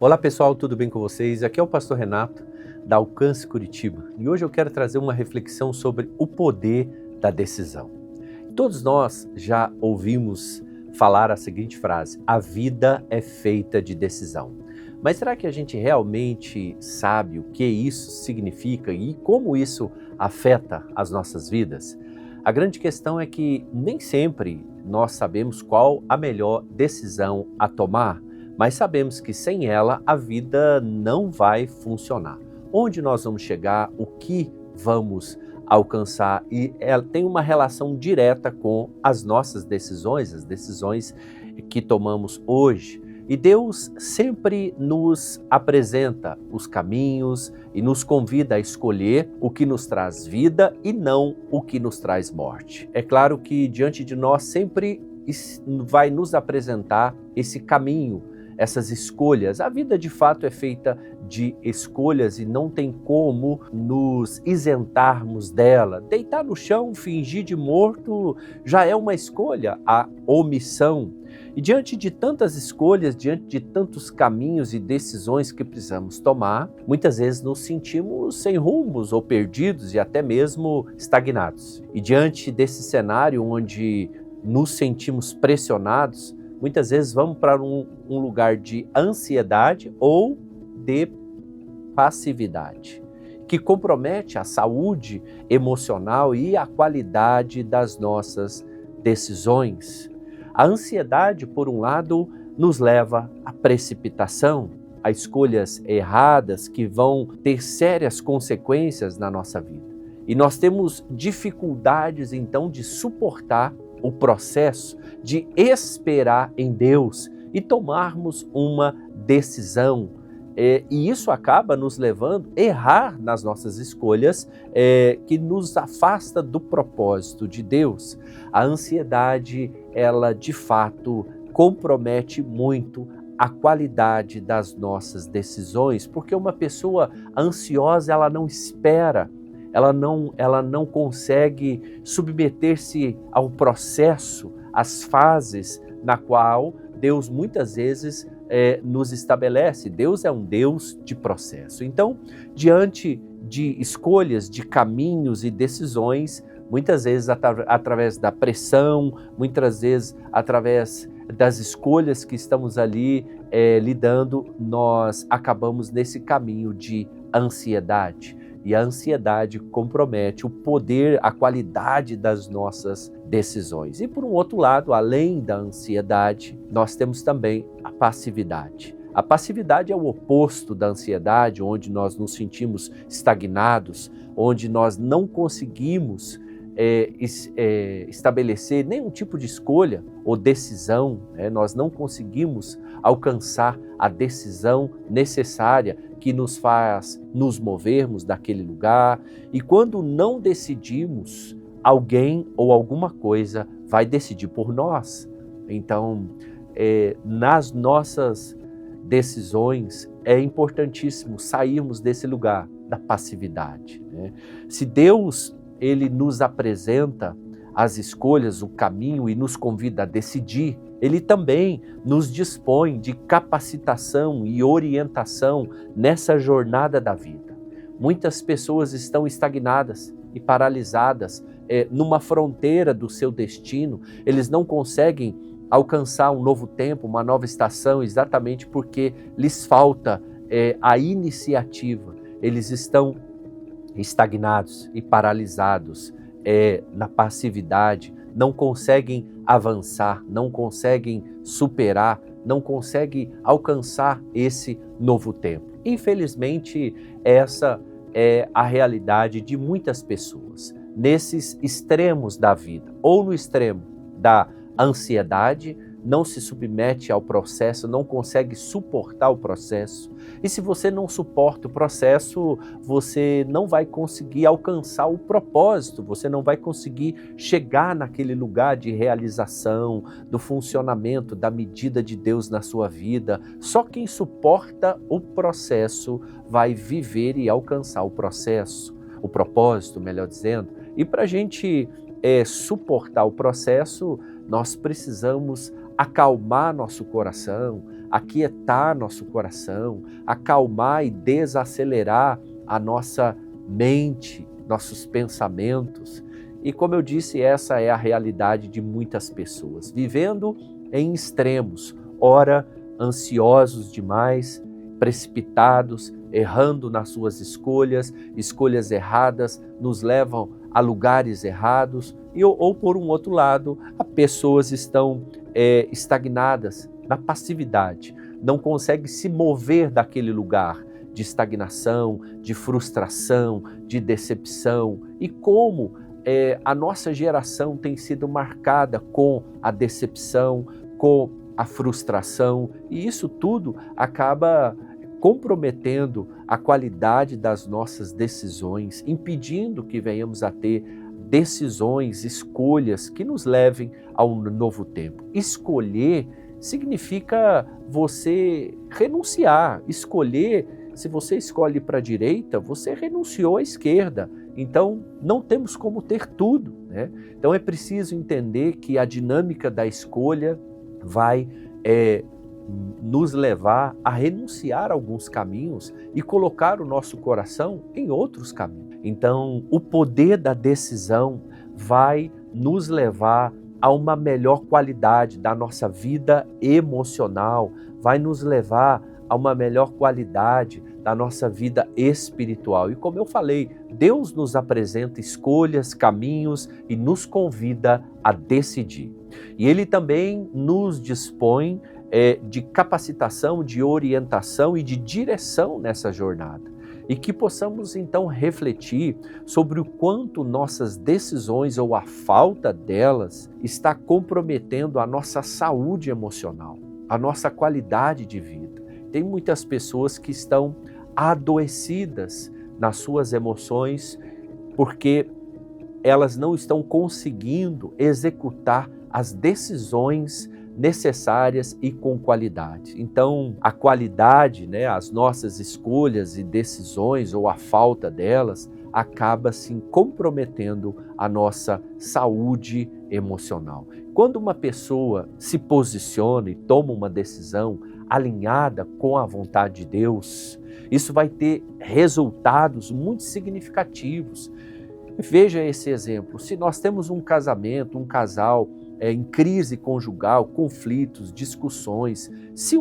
Olá pessoal, tudo bem com vocês? Aqui é o Pastor Renato, da Alcance Curitiba, e hoje eu quero trazer uma reflexão sobre o poder da decisão. Todos nós já ouvimos falar a seguinte frase: a vida é feita de decisão. Mas será que a gente realmente sabe o que isso significa e como isso afeta as nossas vidas? A grande questão é que nem sempre nós sabemos qual a melhor decisão a tomar, mas sabemos que sem ela a vida não vai funcionar. Onde nós vamos chegar, o que vamos alcançar, e ela tem uma relação direta com as nossas decisões, as decisões que tomamos hoje. E Deus sempre nos apresenta os caminhos e nos convida a escolher o que nos traz vida e não o que nos traz morte. É claro que diante de nós sempre vai nos apresentar esse caminho, essas escolhas. A vida de fato é feita de escolhas e não tem como nos isentarmos dela. Deitar no chão, fingir de morto, já é uma escolha, a omissão. E diante de tantas escolhas, diante de tantos caminhos e decisões que precisamos tomar, muitas vezes nos sentimos sem rumos ou perdidos e até mesmo estagnados. E diante desse cenário onde nos sentimos pressionados, muitas vezes vamos para um lugar de ansiedade ou de passividade, que compromete a saúde emocional e a qualidade das nossas decisões. A ansiedade, por um lado, nos leva à precipitação, a escolhas erradas que vão ter sérias consequências na nossa vida. E nós temos dificuldades, então, de suportar o processo, de esperar em Deus e tomarmos uma decisão. E isso acaba nos levando a errar nas nossas escolhas, que nos afasta do propósito de Deus. A ansiedade, ela de fato compromete muito a qualidade das nossas decisões, porque uma pessoa ansiosa, ela não espera, ela não consegue submeter-se ao processo, às fases na qual Deus muitas vezes nos estabelece. Deus é um Deus de processo. Então, diante de escolhas, de caminhos e decisões, muitas vezes através da pressão, muitas vezes através das escolhas que estamos ali lidando, nós acabamos nesse caminho de ansiedade. E a ansiedade compromete o poder, a qualidade das nossas decisões. E por um outro lado, além da ansiedade, nós temos também a passividade. A passividade é o oposto da ansiedade, onde nós nos sentimos estagnados, onde nós não conseguimos estabelecer nenhum tipo de escolha ou decisão, nós não conseguimos alcançar a decisão necessária que nos faz nos movermos daquele lugar. E quando não decidimos, alguém ou alguma coisa vai decidir por nós. Então, nas nossas decisões, é importantíssimo sairmos desse lugar da passividade. Se Deus ele nos apresenta as escolhas, o caminho e nos convida a decidir, ele também nos dispõe de capacitação e orientação nessa jornada da vida. Muitas pessoas estão estagnadas e paralisadas numa fronteira do seu destino. Eles não conseguem alcançar um novo tempo, uma nova estação, exatamente porque lhes falta a iniciativa. Eles estão estagnados e paralisados na passividade, não conseguem avançar, não conseguem superar, não conseguem alcançar esse novo tempo. Infelizmente, essa é a realidade de muitas pessoas, nesses extremos da vida, ou no extremo da ansiedade, não se submete ao processo, não consegue suportar o processo. E se você não suporta o processo, você não vai conseguir alcançar o propósito, você não vai conseguir chegar naquele lugar de realização, do funcionamento, da medida de Deus na sua vida. Só quem suporta o processo vai viver e alcançar o processo, o propósito, melhor dizendo. E para a gente suportar o processo, nós precisamos acalmar nosso coração, aquietar nosso coração, acalmar e desacelerar a nossa mente, nossos pensamentos. E como eu disse, essa é a realidade de muitas pessoas, vivendo em extremos, ora ansiosos demais, precipitados, errando nas suas escolhas erradas nos levam a lugares errados, ou por um outro lado, as pessoas estão estagnadas na passividade, não conseguem se mover daquele lugar de estagnação, de frustração, de decepção. E como a nossa geração tem sido marcada com a decepção, com a frustração, e isso tudo acaba comprometendo a qualidade das nossas decisões, impedindo que venhamos a ter decisões, escolhas que nos levem a um novo tempo. Escolher significa você renunciar. Escolher, se você escolhe para a direita, você renunciou à esquerda. Então, não temos como ter tudo, né? Então, é preciso entender que a dinâmica da escolha vai nos levar a renunciar a alguns caminhos e colocar o nosso coração em outros caminhos. Então, o poder da decisão vai nos levar a uma melhor qualidade da nossa vida emocional, vai nos levar a uma melhor qualidade da nossa vida espiritual. E como eu falei, Deus nos apresenta escolhas, caminhos e nos convida a decidir. E Ele também nos dispõe de capacitação, de orientação e de direção nessa jornada. E que possamos então refletir sobre o quanto nossas decisões ou a falta delas está comprometendo a nossa saúde emocional, a nossa qualidade de vida. Tem muitas pessoas que estão adoecidas nas suas emoções porque elas não estão conseguindo executar as decisões necessárias e com qualidade. Então, a qualidade, as nossas escolhas e decisões ou a falta delas acaba sim comprometendo a nossa saúde emocional. Quando uma pessoa se posiciona e toma uma decisão alinhada com a vontade de Deus, isso vai ter resultados muito significativos. Veja esse exemplo. Se nós temos um casamento, um casal em crise conjugal, conflitos, discussões, se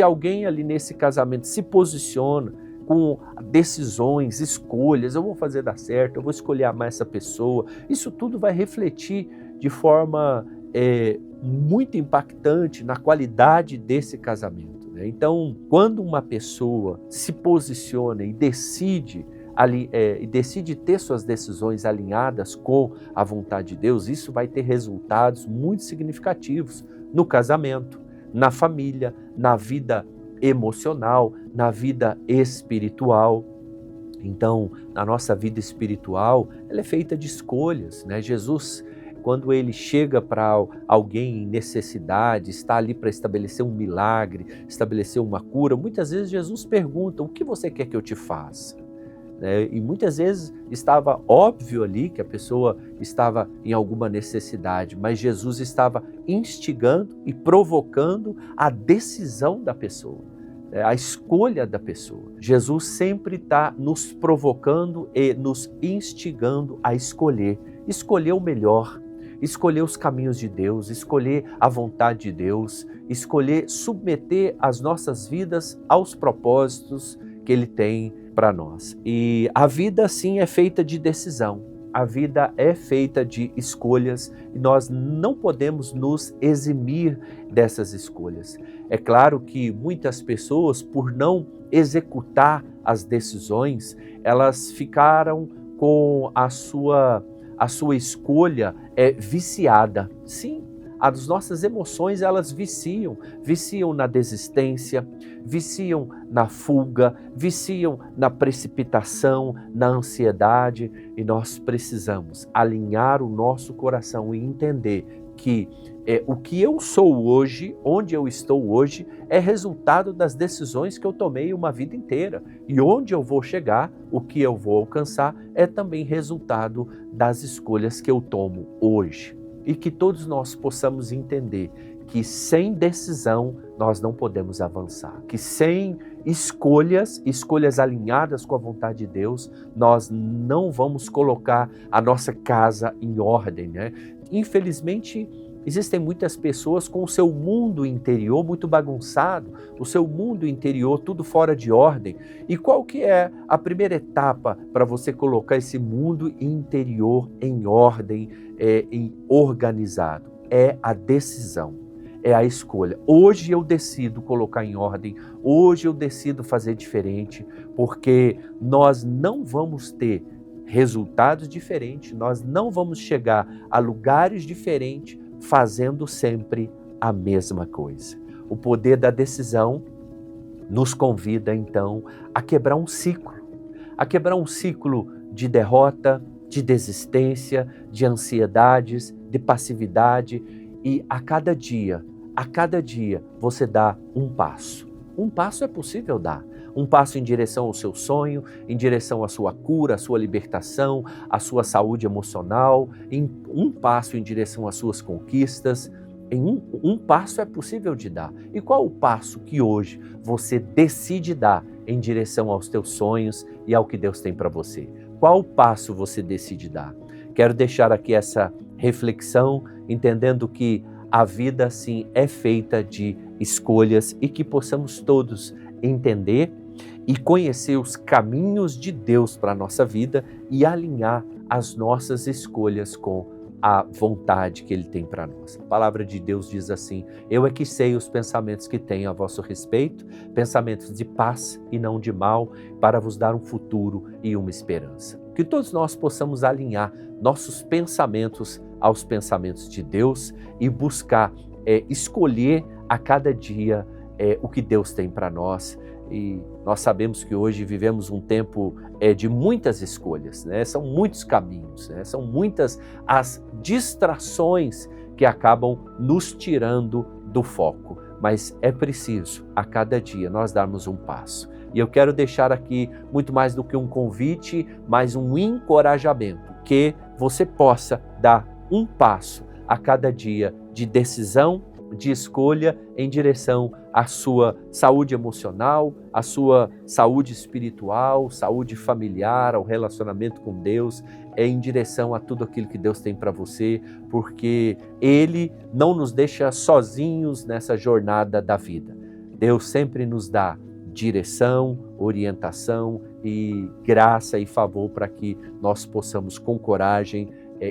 alguém ali nesse casamento se posiciona com decisões, escolhas, eu vou fazer dar certo, eu vou escolher amar essa pessoa, isso tudo vai refletir de forma muito impactante na qualidade desse casamento, né? Então, quando uma pessoa se posiciona e decide ter suas decisões alinhadas com a vontade de Deus, isso vai ter resultados muito significativos no casamento, na família, na vida emocional, na vida espiritual. Então, na nossa vida espiritual, ela é feita de escolhas, né? Jesus, quando ele chega para alguém em necessidade, está ali para estabelecer um milagre, estabelecer uma cura, muitas vezes Jesus pergunta: o que você quer que eu te faça? E muitas vezes estava óbvio ali que a pessoa estava em alguma necessidade, mas Jesus estava instigando e provocando a decisão da pessoa, a escolha da pessoa. Jesus sempre está nos provocando e nos instigando a escolher o melhor, escolher os caminhos de Deus, escolher a vontade de Deus, escolher submeter as nossas vidas aos propósitos que Ele tem para nós. E a vida sim é feita de decisão, a vida é feita de escolhas e nós não podemos nos eximir dessas escolhas. É claro que muitas pessoas, por não executar as decisões, elas ficaram com a sua escolha viciada. Sim, as nossas emoções, elas viciam na desistência, viciam na fuga, viciam na precipitação, na ansiedade, e nós precisamos alinhar o nosso coração e entender que o que eu sou hoje, onde eu estou hoje, é resultado das decisões que eu tomei uma vida inteira. E onde eu vou chegar, o que eu vou alcançar, é também resultado das escolhas que eu tomo hoje. E que todos nós possamos entender que sem decisão nós não podemos avançar, que sem escolhas alinhadas com a vontade de Deus, nós não vamos colocar a nossa casa em ordem, né? Infelizmente, existem muitas pessoas com o seu mundo interior muito bagunçado, o seu mundo interior tudo fora de ordem. E qual que é a primeira etapa para você colocar esse mundo interior em ordem, organizado? É a decisão, é a escolha. Hoje eu decido colocar em ordem, hoje eu decido fazer diferente, porque nós não vamos ter resultados diferentes, nós não vamos chegar a lugares diferentes fazendo sempre a mesma coisa. O poder da decisão nos convida então a quebrar um ciclo de derrota, de desistência, de ansiedades, de passividade, e a cada dia você dá um passo. Um passo é possível dar. Um passo em direção ao seu sonho, em direção à sua cura, à sua libertação, à sua saúde emocional, um passo em direção às suas conquistas. Um passo é possível de dar. E qual o passo que hoje você decide dar em direção aos teus sonhos e ao que Deus tem para você? Qual passo você decide dar? Quero deixar aqui essa reflexão, entendendo que a vida, sim, é feita de escolhas e que possamos todos entender e conhecer os caminhos de Deus para a nossa vida e alinhar as nossas escolhas com a vontade que Ele tem para nós. A palavra de Deus diz assim: eu é que sei os pensamentos que tenho a vosso respeito, pensamentos de paz e não de mal, para vos dar um futuro e uma esperança. Que todos nós possamos alinhar nossos pensamentos aos pensamentos de Deus e buscar escolher a cada dia o que Deus tem para nós. E nós sabemos que hoje vivemos um tempo de muitas escolhas, né? São muitos caminhos, né? São muitas as distrações que acabam nos tirando do foco. Mas é preciso, a cada dia, nós darmos um passo. E eu quero deixar aqui, muito mais do que um convite, mas um encorajamento, que você possa dar um passo a cada dia de decisão, de escolha em direção à sua saúde emocional, à sua saúde espiritual, saúde familiar, ao relacionamento com Deus, em direção a tudo aquilo que Deus tem para você, porque Ele não nos deixa sozinhos nessa jornada da vida. Deus sempre nos dá direção, orientação e graça e favor para que nós possamos com coragem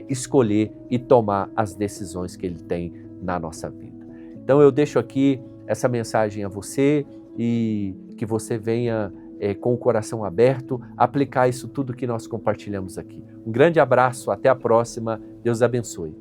escolher e tomar as decisões que Ele tem na nossa vida. Então eu deixo aqui essa mensagem a você e que você venha com o coração aberto aplicar isso tudo que nós compartilhamos aqui. Um grande abraço, até a próxima, Deus abençoe.